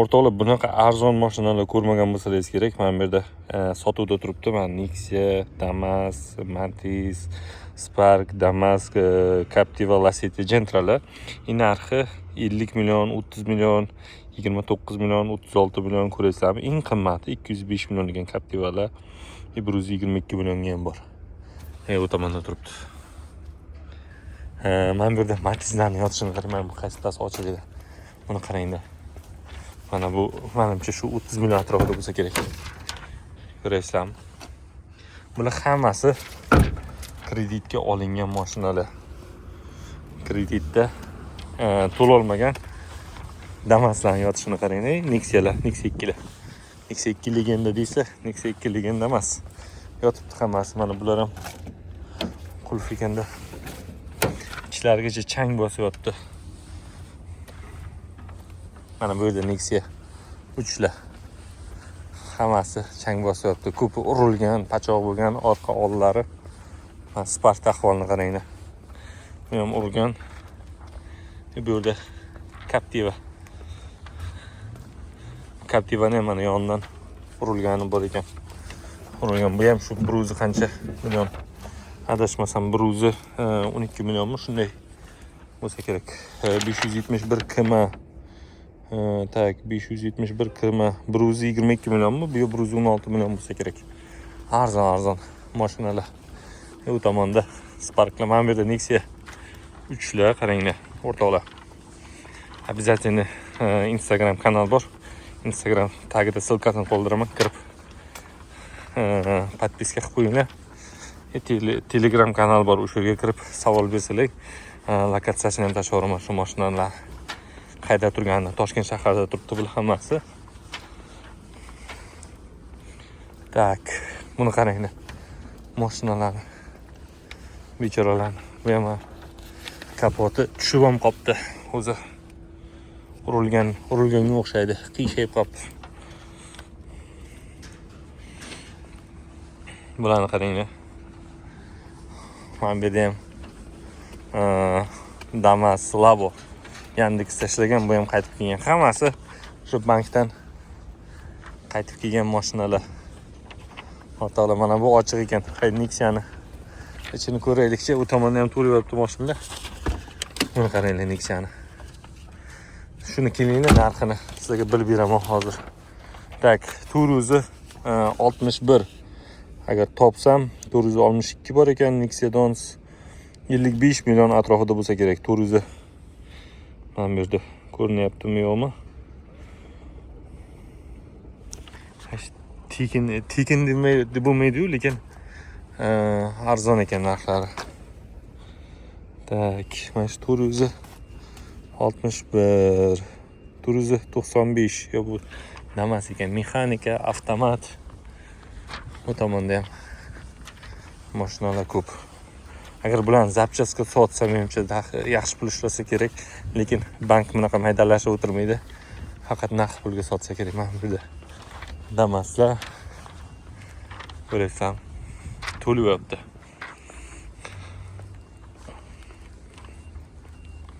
O'rtoqlar, bunaqa arzon mashinalar ko'rmagan bo'lsangiz kerak. Mana bu yerda sotuvda turibdi. Mana Nexia, Damas, Matiz, Spark, Damas, Captiva, Lacetti, Gentra'lar. Narxi 50 million, 30 million, 29 million, 36 million ko'rasizlarmi? Eng qimmati 205 million degan Captiva'lar 122 millionga ham bor. O tomonda turibdi. Mana bu yerda Matizlarni yotishini qarang. Mana bu qaysitasi ochiladi. Buni qaranglar. Mana bu menimcha shu 30 million atrofida bo'lsa kerak. Ko'raysizlarmi? Bular hammasi kreditga olingan mashinalar. Kreditda to'la olmagan Damaslarning yotishini qaranglar. Nexialar, Nexia 2lar. Nexia 2 legenda deysa, Nexia 2 legenda emas. Yotibdi hammasi. Mana bular ham qulf ekanda. Ichlarigacha chang bosyapti. Mana bu yerda Nexia 3lar. Hammasi chang bosyapti. Ko'pi urilgan, pachoq bo'lgan orqa ollari. Mana Spark ahvolini qaranglar. Bu ham urilgan. Bu yerda Captiva. Captiva'ni ham mana yonidan urilgani bor ekan. Urilgan. Bu ham shu bruzi qancha million? Adashmasam bruzi 12 millionmi shunday bo'lsa kerak. 571 km. Tak 571 km. Bruzi 22 millionmi? Bu bruzi 16 million bo'lsa kerak. Arzon mashinalar. Bu tomonda Sparklar. Mana bu yerda Nexia 3lar qaranglar, o'rtoqlar. Обязательно Instagram kanal bor. Instagram tagida silkasini qoldiraman, kirib podpiska qilib qo'yinglar. Telegram kanal bor, o'sha yerga kirib savol bersanglar, lokatsiyasini ham tashib yuboraman shu mashinalar qayda turganini. Toshkent shahrida turibdi bular hammasi. Tak, buni qaranglar. Mashinalarni bechoralarni. Bu ham kapoti tushib ham qopti. O'zi urilganga o'xshaydi. Qiyshayib qopti. Bularni qaranglar. Mana bu yerda ham Damas, Labo Yandex tashlagan, bu ham qaytib kelgan. Hammasi shu bankdan qaytib kelgan mashinalar. O'rtoqlar, mana bu ochiq ekan. Hay Nexia'ni ichini ko'raylikchi. U tomonda ham to'layapti mashinalar. Buni qaranglar Nexia'ni. Shuni kelinglar, narxini sizlarga bilib beraman hozir. Tak, 461. Agar topsam 462 bor ekan. Nexia Dons 55 million atrofida bo'lsa kerak. 400. Mana bu yerda ko'rinyaptimi yo'qmi? Tekin deb bo'lmaydi-yu, lekin arzon ekan narxlari. Tak, mana shu 461, 495 yo bu Damas ekan, mexanika, avtomat. Bu tomonda ham mashinalar ko'p. Agar bularni zapchaska sotsam menimcha yaxshi pul ishlasa kerak, lekin bank bunaqa maydalashib o'tirmaydi. Faqat naqd pulga sotsa kerak. Mana bu yerda Damaslar ko'rasan, to'layapti.